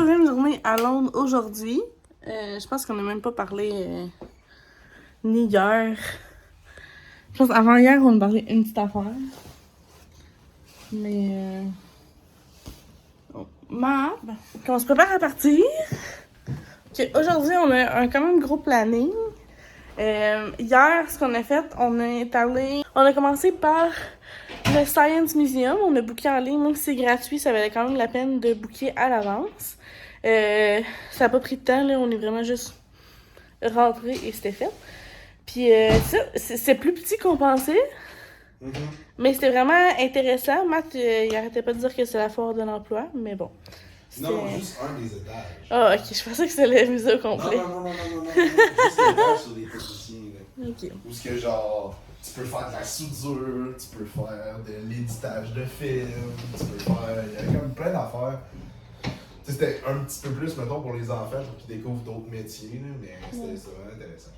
troisième journée à Londres aujourd'hui. Je pense qu'on n'a même pas parlé ni hier. Je pense avant hier, on a parlé une petite affaire. Mais quand on se prépare à partir, aujourd'hui on a quand même gros planning. Hier, ce qu'on a fait, on a commencé par le Science Museum. On a booké en ligne, même si c'est gratuit, ça valait quand même la peine de booker à l'avance. Ça n'a pas pris de temps, là, on est vraiment juste rentré et c'était fait. Puis c'est plus petit qu'on pensait, mais c'était vraiment intéressant. Matt, il arrêtait pas de dire que c'est la foire de l'emploi, mais bon. Non, juste un des étages. Ah, ok, je pensais que c'était le musée au complet. Non. Juste l'étage sur les techniciens. Là. Ok. Où ce que genre, tu peux faire de la soudure, tu peux faire de l'éditage de films, tu peux faire. Il y a comme plein d'affaires. Tu sais, c'était un petit peu plus, mettons, pour les enfants, pour qu'ils découvrent d'autres métiers, là, mais c'était vraiment intéressant.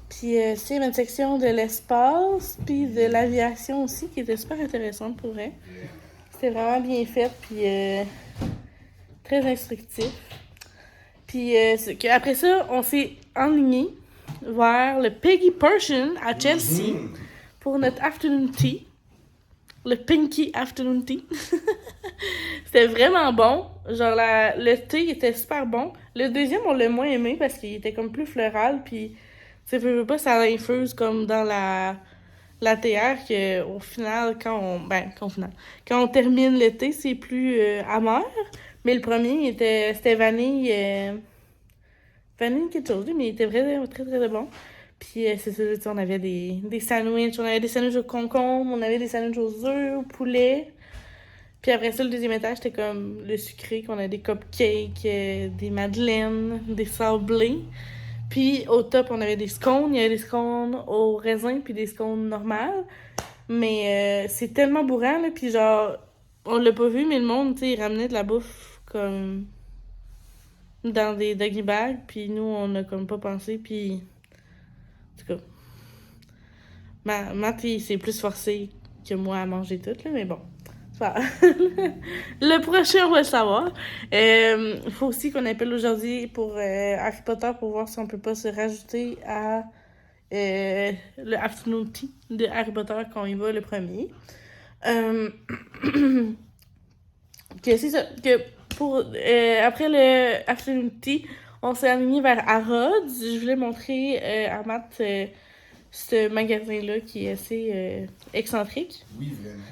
Puis, il y avait une section de l'espace, puis de l'aviation aussi, qui était super intéressante pour vrai. Yeah. C'était vraiment bien fait, puis très instructif. Puis, après ça, on s'est enligné vers le Peggy Portion à Chelsea pour notre afternoon tea. Le Pinky Afternoon Tea. C'était vraiment bon. Genre, le thé était super bon. Le deuxième, on l'a moins aimé parce qu'il était comme plus floral, puis tu sais, pas, ça infuse comme dans la théière qu'au final, quand on termine le thé, c'est plus amer. Mais le premier, c'était vanille, vanille quelque chose, mais il était vraiment très, très bon. Puis c'est ça, tu sais, on avait des sandwichs, au concombre, on avait des sandwichs aux œufs, au poulet. Puis après ça, le deuxième étage, c'était comme le sucré, qu'on a des cupcakes, des madeleines, des sablés. Puis au top, on avait des scones. Il y avait des scones au raisin puis des scones normales. Mais c'est tellement bourrant, là. Puis genre, on l'a pas vu, mais le monde, tu sais, il ramenait de la bouffe comme dans des doggy bags. Puis nous, on a comme pas pensé. Puis en tout cas, Matt, il s'est plus forcé que moi à manger tout, là. Mais bon. Le prochain, on va le savoir. Il faut aussi qu'on appelle aujourd'hui pour Harry Potter pour voir si on peut pas se rajouter à le afternoon tea de Harry Potter quand il va le premier. Que c'est ça. Que pour, après le afternoon tea, on s'est aligné vers Harrods. Je voulais montrer à Matt ce magasin-là qui est assez excentrique. Oui, vraiment.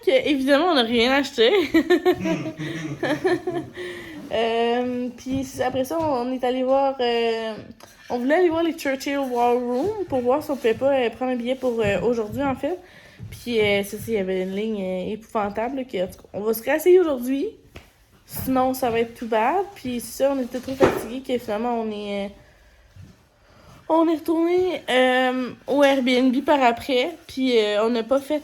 Évidemment, on n'a rien acheté. Puis après ça, on est allé voir. On voulait aller voir les Churchill War Room pour voir si on pouvait pas prendre un billet pour aujourd'hui, en fait. Puis c'est ça, il y avait une ligne épouvantable. On va se réessayer aujourd'hui. Sinon, ça va être tout bad. Puis ça, on était trop fatigués que finalement, on est retourné au Airbnb par après, puis on n'a pas fait...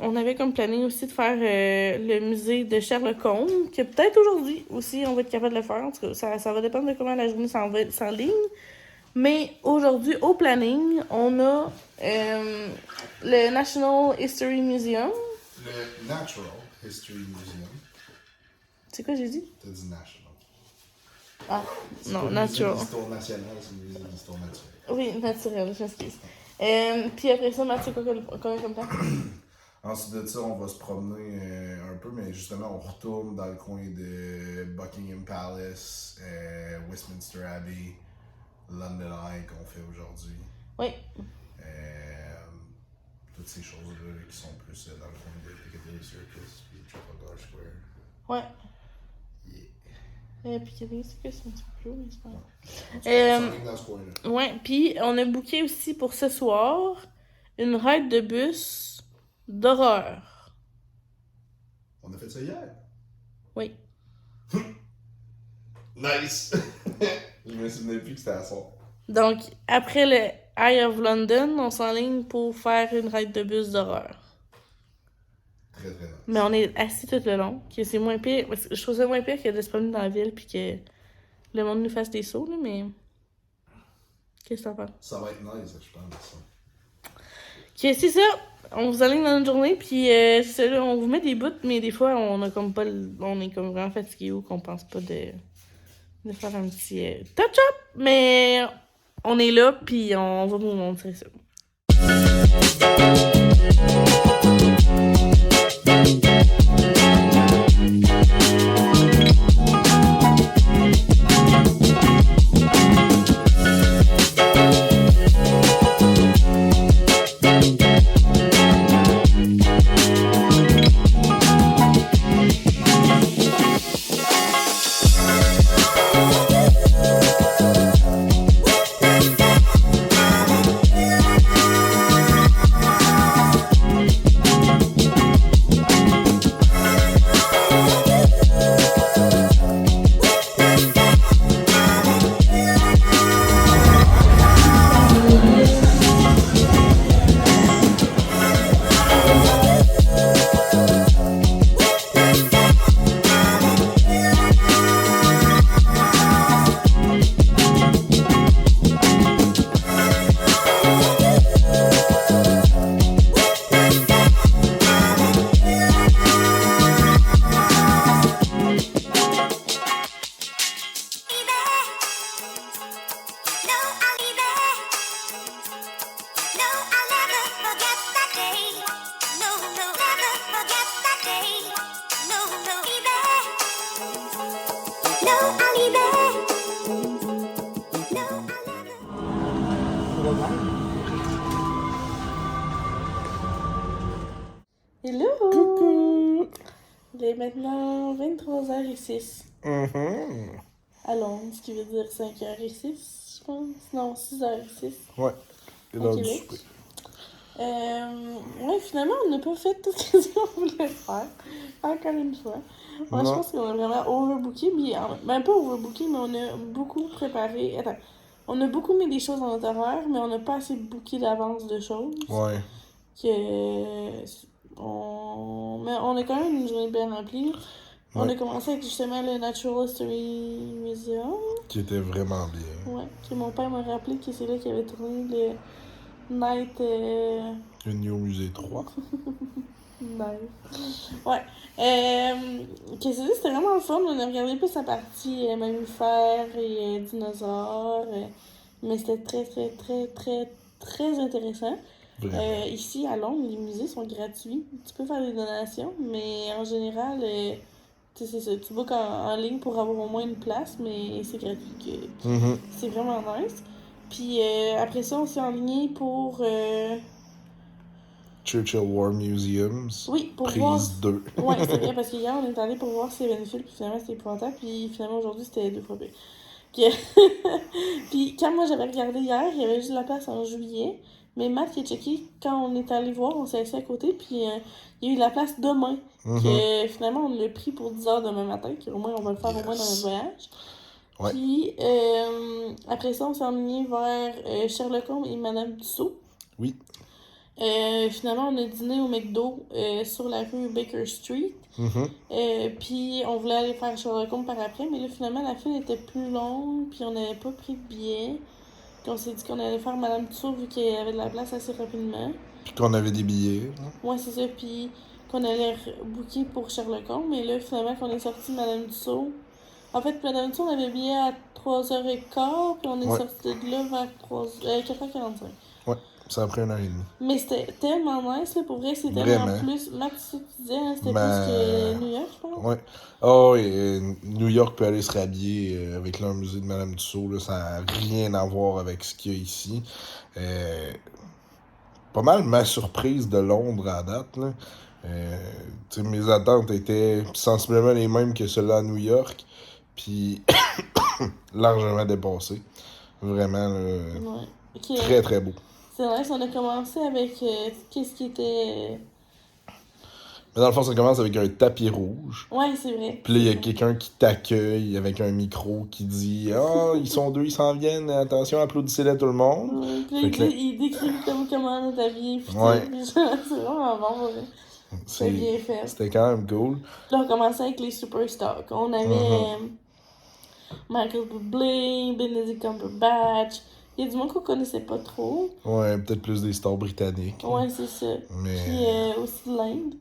on avait comme planning aussi de faire le musée de Sherlock Holmes, que peut-être aujourd'hui aussi on va être capable de le faire. En tout cas, ça va dépendre de comment la journée s'enligne. Mais aujourd'hui, au planning, on a le National History Museum. Le Natural History Museum. C'est quoi j'ai dit? T'as dit National. Ah, c'est non, pas Natural. C'est l'histoire nationale, c'est le musée d'histoire naturelle. Oui, naturel, je m'excuse. Puis après ça, Mathieu, quoi comme temps? Ensuite de ça, on va se promener un peu, mais justement, on retourne dans le coin de Buckingham Palace, Westminster Abbey, London Eye qu'on fait aujourd'hui. Oui. Toutes ces choses-là qui sont plus dans le coin de Piccadilly Circus et Trafalgar Square. Ouais. Yeah. Piccadilly Circus, c'est un petit peu plus haut, mais c'est pas grave. C'est dans ce coin-là. Ouais, puis on a booké aussi pour ce soir une ride de bus d'horreur. On a fait ça hier? Oui. Nice! Je me souvenais plus que c'était à soir. Donc, après le Eye of London, on s'enligne pour faire une ride de bus d'horreur. Très, très nice. Mais on est assis tout le long, que c'est moins pire. Je trouve ça moins pire que de se promener dans la ville puis que le monde nous fasse des sauts, là, mais... Qu'est-ce que t'en penses? Ça va être nice, je pense. Ok, c'est ça. on vous aligne dans notre journée, puis c'est ça, là, on vous met des bouts, mais des fois, on a comme pas on est comme vraiment fatigué ou qu'on pense pas de faire un petit touch-up, mais on est là, puis on va vous montrer ça. Hello! Coucou! Il est maintenant 23h06 à Londres, ce qui veut dire 5h06, je pense. Non, 6h06 Ouais, c'est au l'heure du Québec. souper. Ouais, finalement, on n'a pas fait tout ce qu'on voulait faire. Encore une fois. Moi, je Non. pense qu'on a vraiment overbooké, mais même pas overbooké, mais on a beaucoup préparé. Attends, on a beaucoup mis des choses dans notre horaire, mais on n'a pas assez booké d'avance de choses. Ouais. Mais on a quand même une journée bien remplie. On Ouais. a commencé avec justement le Natural History Museum. Qui était vraiment bien. Ouais, que mon père m'a rappelé que c'est là qu'il avait tourné le Night. Le New Musée 3. Nice. Ouais. Qu'est-ce que c'était vraiment le fun. On a regardé plus la partie mammifères et dinosaures. Mais c'était très, très, très, très, très intéressant. Vraiment. Ici, à Londres, les musées sont gratuits. Tu peux faire des donations, mais en général, tu sais, c'est ça. Tu bookes en ligne pour avoir au moins une place, mais c'est gratuit. C'est vraiment nice. Puis après ça, on s'est enligné pour... Churchill War Museums. Oui, pour Prise voir... 2. Ouais, c'est vrai, parce qu'hier, on est allé pour voir Sevenfield, puis finalement, c'était épouvantable. Puis finalement, aujourd'hui, c'était 2 fois pire. Puis quand moi, j'avais regardé hier, il y avait juste la place en juillet. Mais Matt qui a checké, quand on est allé voir, on s'est assis à côté, puis il y a eu de la place demain. Que finalement, on l'a pris pour 10h demain matin, qu'au moins, on va le faire au moins dans notre voyage. Ouais. Puis après ça, on s'est emmené vers Sherlock Holmes et Madame Tussaud. Oui. Finalement, on a dîné au McDo sur la rue Baker Street. Puis on voulait aller faire Sherlock Holmes par après, mais là, finalement, la file était plus longue, puis on n'avait pas pris de billet. Puis on s'est dit qu'on allait faire Madame Tussaud vu qu'il y avait de la place assez rapidement. Puis qu'on avait des billets. Ouais, c'est ça. Puis qu'on allait booker pour Sherlock Holmes, mais là, finalement, qu'on est sorti de Madame Tussaud. En fait, Madame Tussaud, on avait billet à 3h15, puis on est sorti de là vers 4h45. Ouais, ça a pris 1h30. Mais c'était tellement nice, là, pour vrai, c'était tellement plus... Max, tu disais, hein, c'était plus que New York, je pense. Ouais. Oh, et New York peut aller se rhabiller avec leur musée de Madame Tussaud, là, ça n'a rien à voir avec ce qu'il y a ici. Pas mal ma surprise de Londres à date, là. Mes attentes étaient sensiblement les mêmes que celles-là à New York, puis largement dépassées. Vraiment, là, Ouais. Okay. très très beau. C'est vrai, on a commencé avec qu'est-ce qui était... Mais dans le fond, ça commence avec un tapis rouge. Ouais, c'est vrai. Puis là, il y a quelqu'un qui t'accueille avec un micro qui dit « Ah, ils sont deux, ils s'en viennent, attention, applaudissez-les tout le monde. Ouais, » puis là, il décrit comment on est habillé, puis ouais. c'est vraiment bon, ouais. C'est bien fait. C'était quand même cool. Là, on commençait avec les superstars. On avait Michael Bublé, Benedict Cumberbatch, Il y a du monde qu'on connaissait pas trop. Ouais, peut-être plus des stars britanniques. Ouais, c'est ça. Mais. Puis aussi de l'Inde,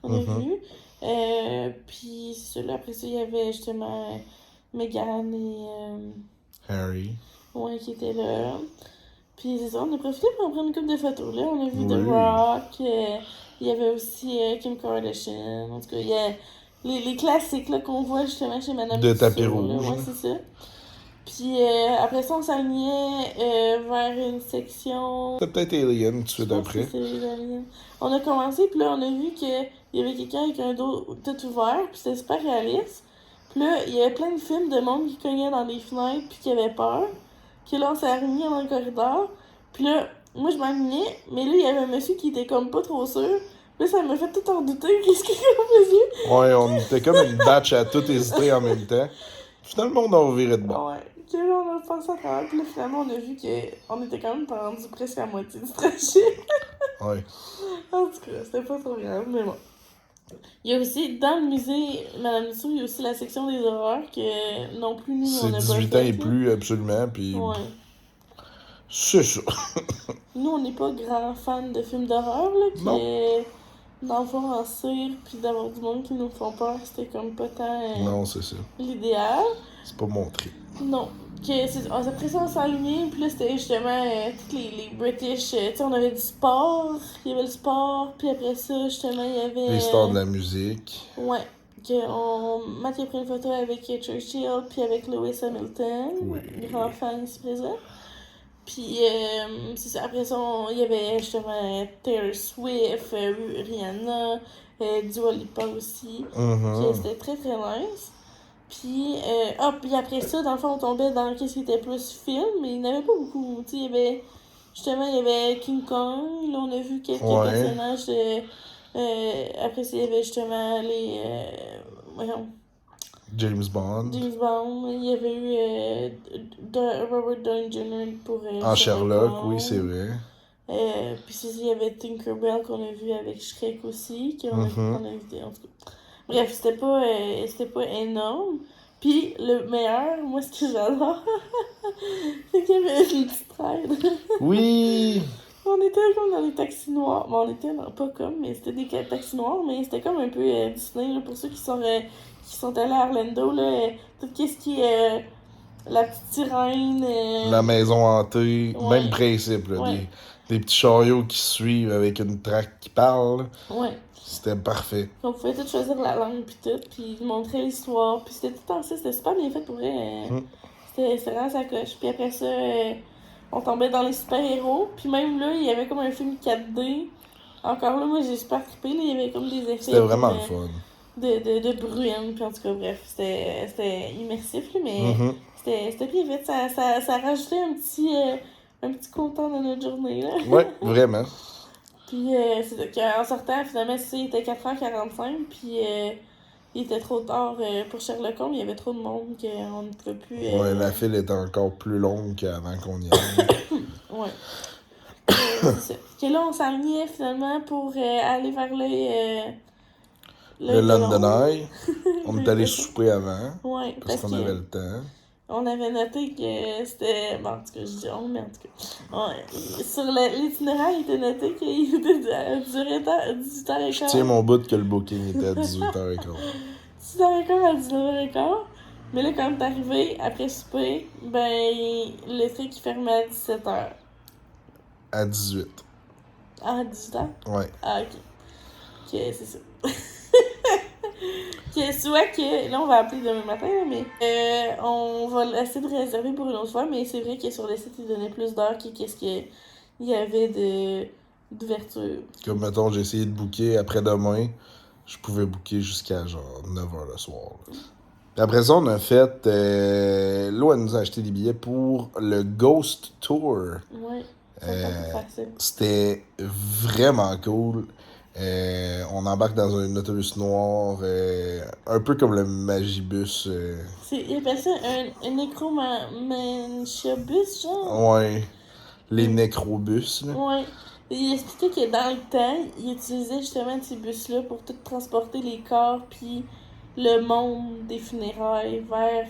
qu'on a Mhm. vu. Puis c'est ça, là, après ça, il y avait justement Meghan et... Harry. ouais, qui étaient là. Puis c'est ça, on a profité pour en prendre une couple de photos, là. On a vu The Oui. Rock, il y avait aussi Kim Kardashian. En tout cas, il y a les classiques, là, qu'on voit justement chez Madame De tapis Tussauds, là. rouge. Ouais, c'est ça. Puis après ça, on s'alignait vers une section... C'était peut-être Alien tout de Je suite pense que après. c'est les aliens. On a commencé, puis là, on a vu qu'il y avait quelqu'un avec un dos tout ouvert, puis c'était super réaliste. Puis là, il y avait plein de films de monde qui cognaient dans les fenêtres, puis qui avaient peur. Puis là, on s'est alignés dans le corridor. Puis là, moi, je m'alignais, mais là, il y avait un monsieur qui était comme pas trop sûr. Là, ça m'a fait tout en douter. Qu'est-ce qu'il faisait? Ouais, on était comme une batch à tout hésiter en même temps. Finalement, on a reviré de bord. Ouais. Que là, on a pensé à travers. Puis là, finalement, on a vu qu'on était quand même rendu presque à moitié du trajet. Ouais. En tout cas, c'était pas trop grave, mais bon. Il y a aussi, dans le musée Madame Tussauds, il y a aussi la section des horreurs que non plus nous, on C'est n'a pas 18 fait. ans et là. plus, absolument. Puis. Ouais. C'est ça. Nous, on n'est pas grands fans de films d'horreur, là, que d'en voir en cire puis d'avoir du monde qui nous font peur, c'était comme pas tant Non, c'est ça. l'idéal. C'est pas mon trip. Non. Après ça, on s'est aligné, puis là, c'était justement toutes les British. Tu sais, on avait du sport, il y avait le sport, puis après ça, justement, il y avait. Les stars de la musique. Ouais. Mathieu a pris une photo avec Churchill, puis avec Lewis Hamilton, Oui. grand fan ici présent. Puis, c'est ça. Après ça, il y avait justement Taylor Swift, Rihanna, Dua Lipa aussi. Puis, c'était très très nice. Puis, puis après ça, dans le fond, on tombait dans qu'est-ce qui était plus film, mais il n'y en avait pas beaucoup. Tu sais, il y avait King Kong, là, on a vu quelques Ouais. personnages. Après ça, il y avait justement les. Voyons, James Bond. James Bond. Il y avait eu Robert Downey Jr. pour. En Sherlock, Holmes. oui, c'est vrai. Puis il y avait Tinkerbell qu'on a vu avec Shrek aussi, qu'on a vu en tout cas. Bref, c'était pas énorme. Puis le meilleur, moi ce que j'adore, c'est qu'il y avait une petite ride. Oui! On était comme dans des taxis noirs. Bon, on était pas comme, mais c'était des taxis noirs, mais c'était comme un peu Disney, là, pour ceux qui sont allés à Orlando, là, tout ce qui est la petite sirène. La maison hantée, Ouais. même principe, là, Ouais. des petits chariots qui suivent avec une traque qui parle. Ouais. C'était parfait. On pouvait tout choisir la langue puis tout, puis montrer l'histoire, puis c'était tout en ça, c'était super bien fait pour vrai. C'était vraiment sa coche. Puis après ça, on tombait dans les super-héros, puis même là, il y avait comme un film 4D. Encore là, moi j'ai super trippé, là, il y avait comme des effets. C'était vraiment comme, le fun. de bruine, puis en tout cas, bref, c'était immersif, là, mais c'était bien fait. Ça rajoutait un petit content dans notre journée, là. Ouais, vraiment. Puis c'est ça, qu'en sortant, finalement, il était 4h45, puis il était trop tard pour Sherlock Holmes, il y avait trop de monde qu'on ne pouvait plus... Ouais, la file était encore plus longue qu'avant qu'on y aille. Ouais. C'est ça. Que là, on s'alignait finalement pour aller vers Le London London. Eye. On est allé souper avant. Ouais, Parce qu'on que avait le temps. on avait noté que c'était... Bon, en tout cas, je dis on, mais en tout cas... Ouais, sur l'itinéraire, il était noté qu'il durait 18h15. Je tiens mon bout que le booking était à 18h15. 18h15 à 19h15. Mais là, quand t'es arrivé, après souper, ben, le truc il fermait à 17h. À 18. Ah, 18h? Ouais. Ah, ok. Ok, c'est ça. Que soit que, là on va appeler demain matin, là, mais on va essayer de réserver pour une autre fois, mais c'est vrai que sur le site il donnait plus d'heures que qu'est-ce qu'il y avait d'ouverture. Comme mettons, j'ai essayé de booker après-demain. Je pouvais booker jusqu'à genre 9h le soir. Puis après ça, on a fait. Là, elle nous a acheté des billets pour le Ghost Tour. Ouais, ça fait facile. C'était vraiment cool. On embarque dans un autobus noir, un peu comme le Magibus. Ils appellent ça un nécromanciabus, genre? Ouais, les nécrobus. Là. Ouais. Il expliquait que dans le temps, il utilisait justement ces bus-là pour tout transporter les corps puis le monde des funérailles vers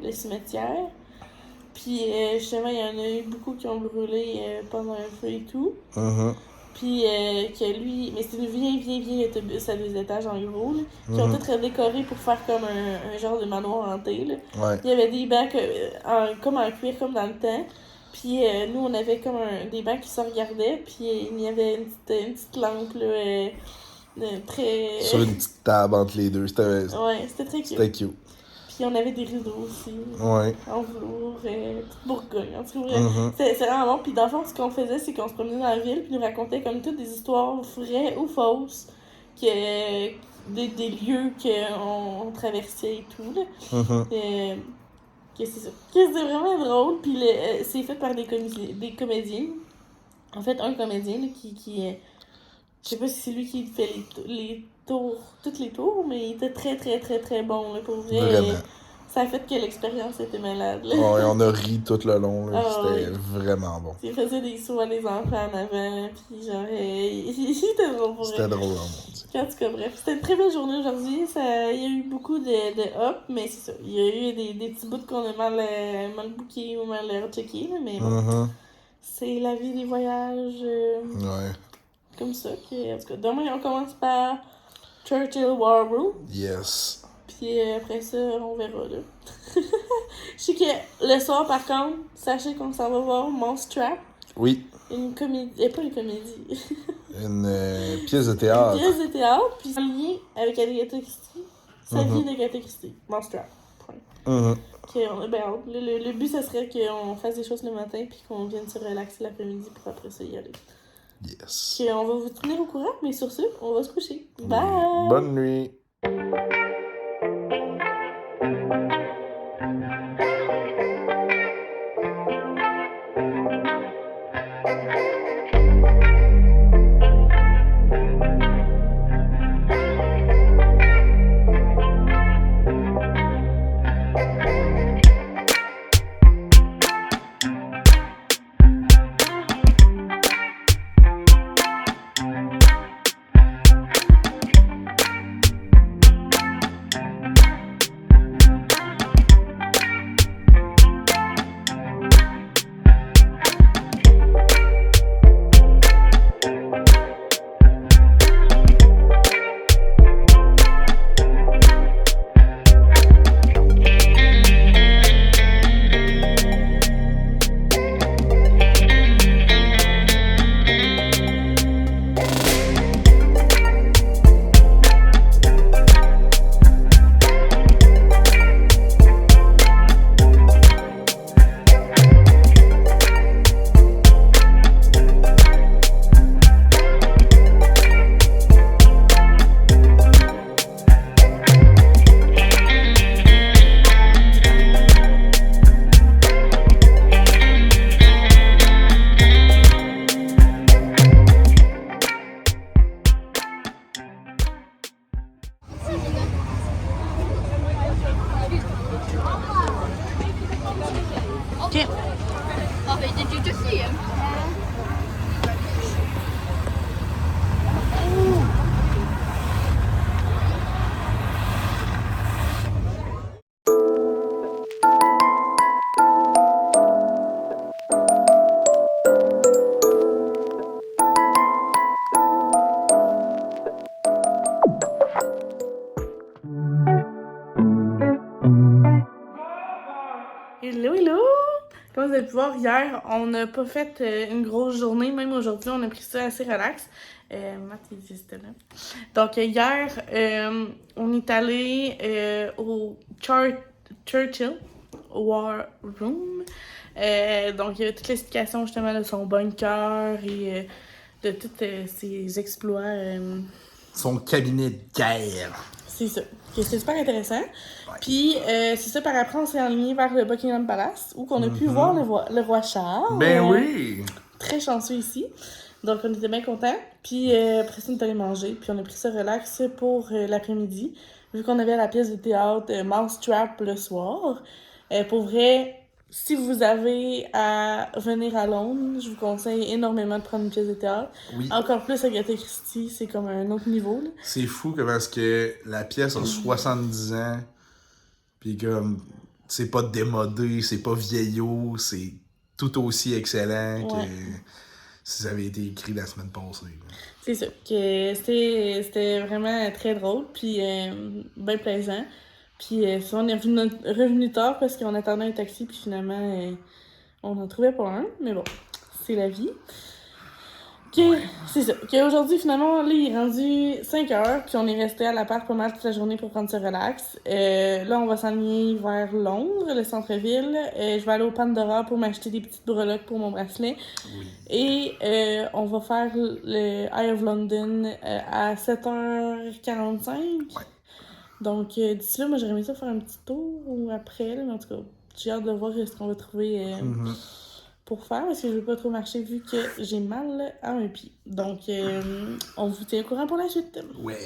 le cimetière. Puis justement, il y en a eu beaucoup qui ont brûlé pendant un feu et tout. Puis que lui, mais c'était une vieille autobus à 2 étages en gros, là, qui ont tout redécoré pour faire comme un genre de manoir hanté. Là. Ouais. Il y avait des bancs comme en cuir, comme dans le temps. Puis nous, on avait comme des bancs qui se regardaient, puis il y avait une petite lampe là, très... Sur une petite table entre les deux. Ouais, c'était très cute. C'était cute. Puis on avait des rideaux aussi. Ouais. En velours, toute Bourgogne. En tout cas, c'est vraiment bon. Puis dans le fond, ce qu'on faisait, c'est qu'on se promenait dans la ville, puis nous racontait comme toutes des histoires vraies ou fausses, des lieux qu'on traversait et tout. Là. Que c'est ça. Que c'est vraiment drôle, puis c'est fait par des comédiens. En fait, un comédien là, qui je sais pas si c'est lui qui fait les tours, toutes les tours, mais il était très très très très bon là, pour vrai. Vraiment. Ça a fait que l'expérience était malade. Là. Ouais, on a ri tout le long, là. C'était oui. vraiment bon. Il faisait des sauts à les enfants en avant, puis genre, il était drôle pour C'était vrai. drôle, hein, mon Dieu. En tout cas, bref, c'était une très belle journée aujourd'hui. Il y a eu beaucoup de hop, mais c'est ça. Il y a eu des petits bouts qu'on a mal bookés ou mal recheckés, mais bon. C'est la vie des voyages. Ouais. Comme ça. En tout cas, demain, on commence par Churchill War Room. Yes. Puis après ça, on verra, là. Je sais que le soir, par contre, sachez qu'on s'en va voir Mousetrap. Oui. Une comédie... pas une comédie. Une pièce de théâtre. Une pièce de théâtre, puis en lien avec Agatha Christie. Sa vie d'Agatha Christie. Mousetrap. Point. On a bien hâte. Le but, ça serait qu'on fasse des choses le matin, puis qu'on vienne se relaxer l'après-midi pour après ça y aller. Yes. Puis on va vous tenir au courant, mais sur ce, on va se coucher. Bye! Bonne nuit. Ok. Oh, but did you just see him? Hello, hello! Comme vous avez pu voir, hier, on n'a pas fait une grosse journée. Même aujourd'hui, on a pris ça assez relax. Matt, il existe là. Donc, hier, on est allé au Churchill War Room. Donc, il y avait toute l'explication justement de son bunker et de tous ses exploits. Son cabinet de guerre. C'est ça. C'est super intéressant. Puis, c'est ça, par après, on s'est enligné vers le Buckingham Palace, où on a pu voir le roi Charles. Ben oui! Très chanceux ici. Donc, on était bien contents. Puis, après ça, on est allé manger. Puis, on a pris ça relax pour l'après-midi. Vu qu'on avait la pièce de théâtre Mousetrap le soir. Pour vrai, si vous avez à venir à Londres, je vous conseille énormément de prendre une pièce de théâtre. Oui. Encore plus Agatha Christie, c'est comme un autre niveau. Là. C'est fou que parce que la pièce a 70 ans, puis comme, tu c'est pas démodé, c'est pas vieillot, c'est tout aussi excellent que si ça avait été écrit la semaine passée. C'est ça, que c'était vraiment très drôle, puis bien plaisant. Puis ça, on est revenu tard parce qu'on attendait un taxi, puis finalement, on n'en trouvait pas un. Mais bon, c'est la vie. C'est ça. Qu'aujourd'hui, finalement, là, il est rendu 5 heures, puis on est resté à l'appart pas mal toute la journée pour prendre ce relax. Là, on va s'enligner vers Londres, le centre-ville. Je vais aller au Pandora pour m'acheter des petites breloques pour mon bracelet. Oui. Et on va faire le Eye of London à 7h45. Ouais. Donc, d'ici là, moi, j'aurais aimé ça faire un petit tour ou après, là, mais en tout cas, j'ai hâte de voir ce qu'on va trouver pour faire, parce que je veux pas trop marcher vu que j'ai mal à un pied. Donc, on vous tient au courant pour la suite. Ouais.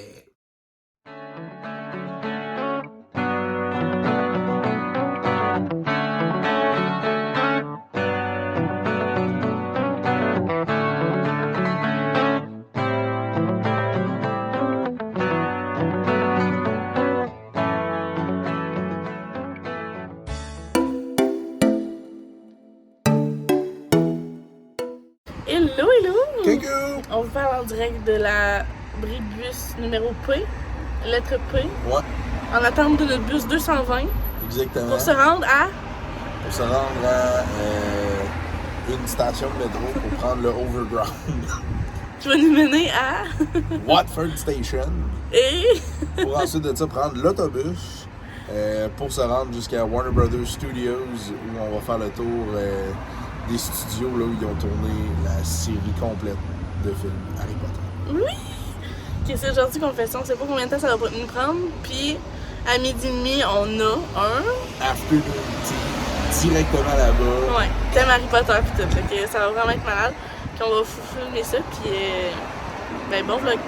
Hello, hello! Coucou! On vous parle en direct de la brique bus numéro P, lettre P, Ouais, en attente de notre bus 220 exactement. pour se rendre à... Pour se rendre à une station de métro pour prendre le Overground. Qui va nous mener à... Watford Station. Et... Pour ensuite de ça prendre l'autobus pour se rendre jusqu'à Warner Brothers Studios où on va faire le tour des studios là, où ils ont tourné la série complète de films Harry Potter. Oui! Ok, c'est aujourd'hui qu'on fait ça. On sait pas combien de temps ça va nous prendre. Puis, à 12h30, on a un... Afternoon tea, directement là-bas. Ouais, thème Harry Potter pis tout. Fait que ça va vraiment être malade. Puis on va filmer ça. Puis, ben bon vlog.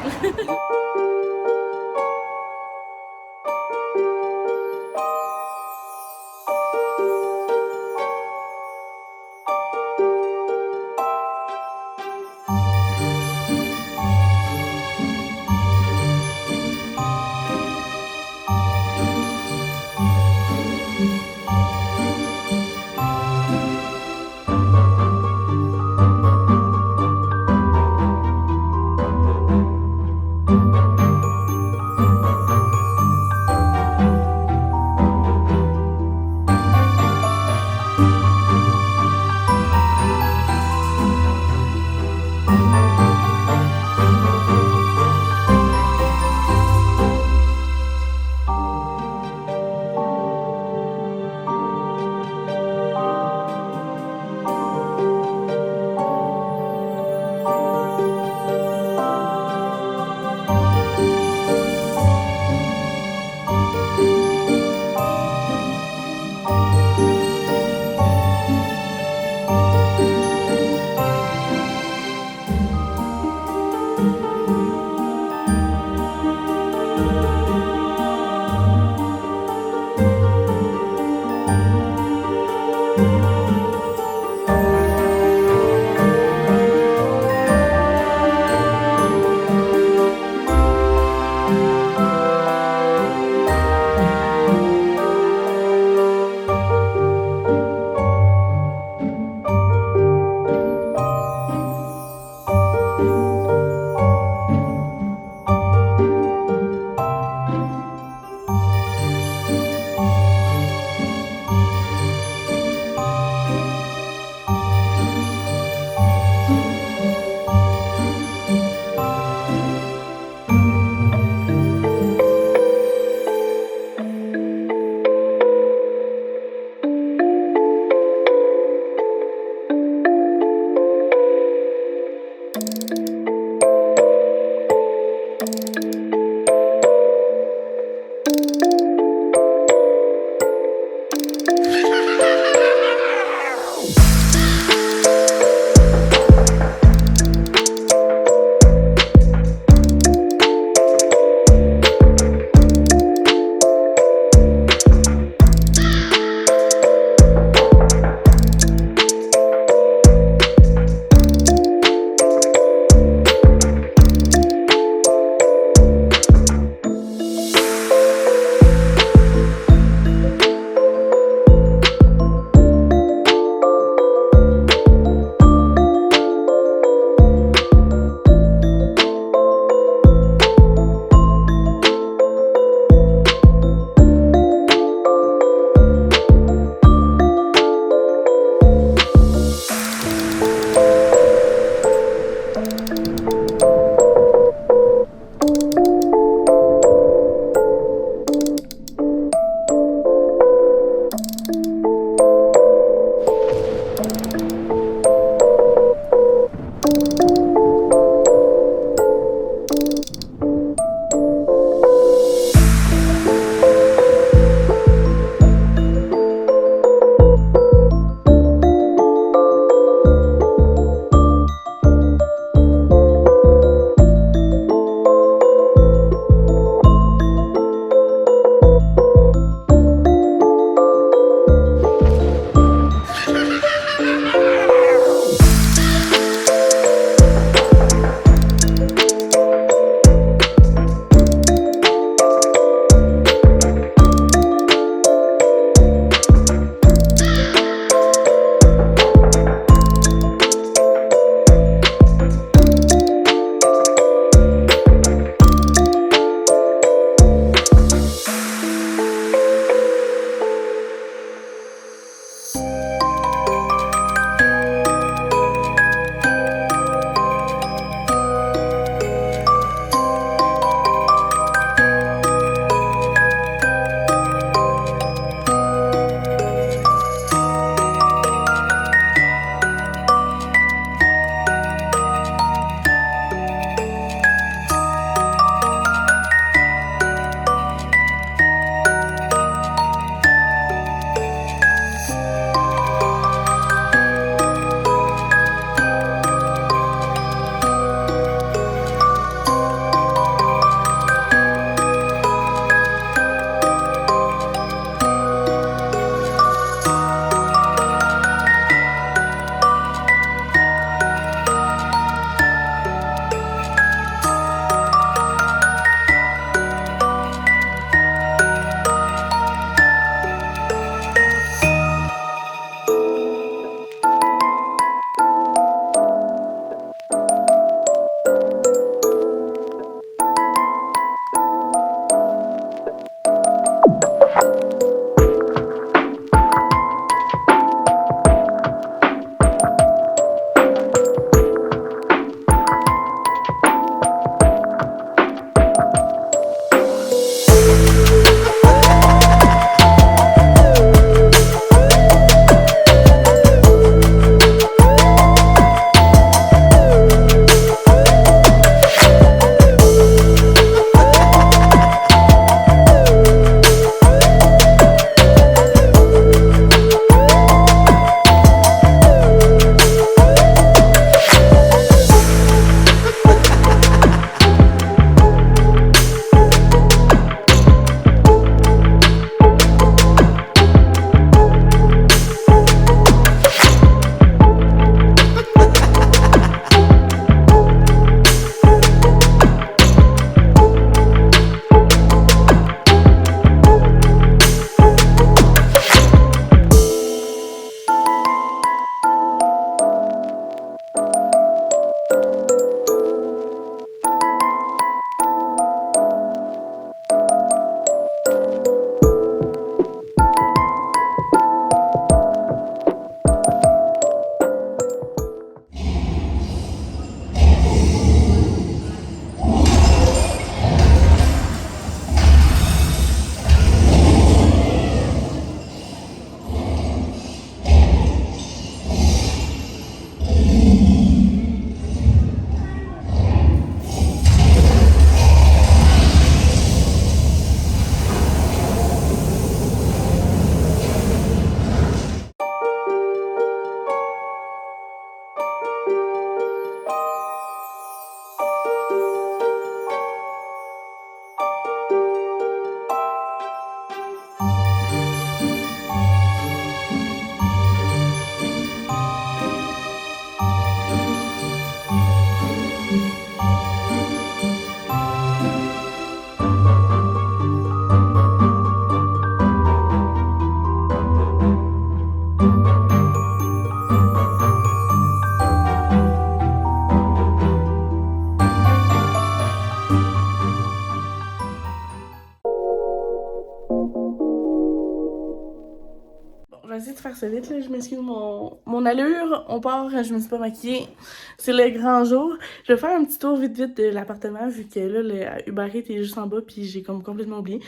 va essayer de faire ça vite, là. Je m'excuse mon allure. On part, je me suis pas maquillée. C'est le grand jour. Je vais faire un petit tour vite de l'appartement, vu que là, le Uber Eats est juste en bas, puis j'ai comme complètement oublié.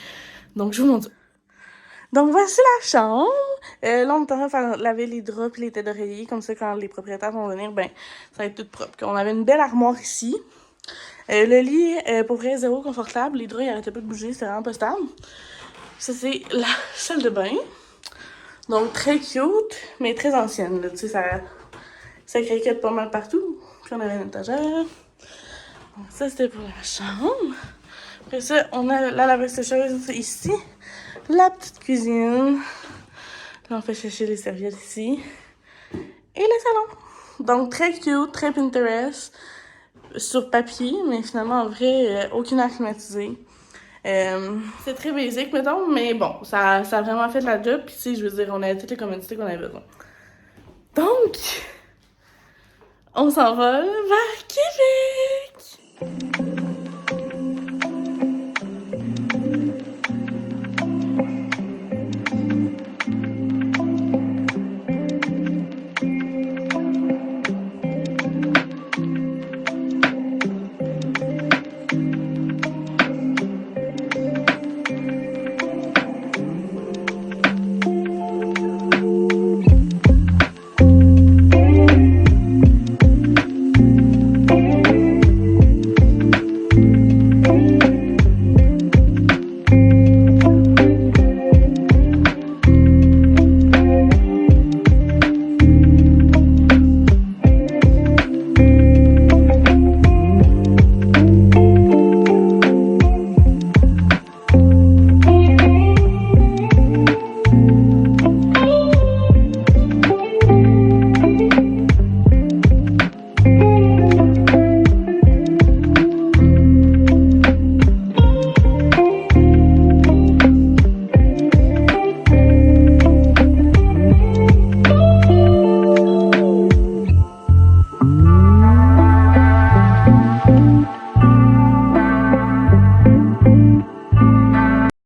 Donc, je vous montre. Donc, voici la chambre. Là, on est en train de faire laver les draps et les têtes d'oreiller. Comme ça, quand les propriétaires vont venir, ben, ça va être tout propre. On avait une belle armoire ici. Le lit, pour vrai, zéro confortable. Les draps, ils arrêtaient pas de bouger. C'était vraiment pas stable. Ça, c'est la salle de bain. Donc, très cute, mais très ancienne, là. Tu sais, ça craquette pas mal partout. Puis, on avait une étagère. Donc, ça, c'était pour la chambre. Après ça, on a la lave sécheuse ici. La petite cuisine. Là, on fait sécher les serviettes ici. Et le salon. Donc, très cute, très Pinterest. Sur papier, mais finalement, en vrai, aucune air climatisée. C'est très basique, mettons, mais bon, ça a vraiment fait la job. Puis, tu sais, je veux dire, on a toutes les commodités qu'on avait besoin. Donc, on s'envole vers Québec!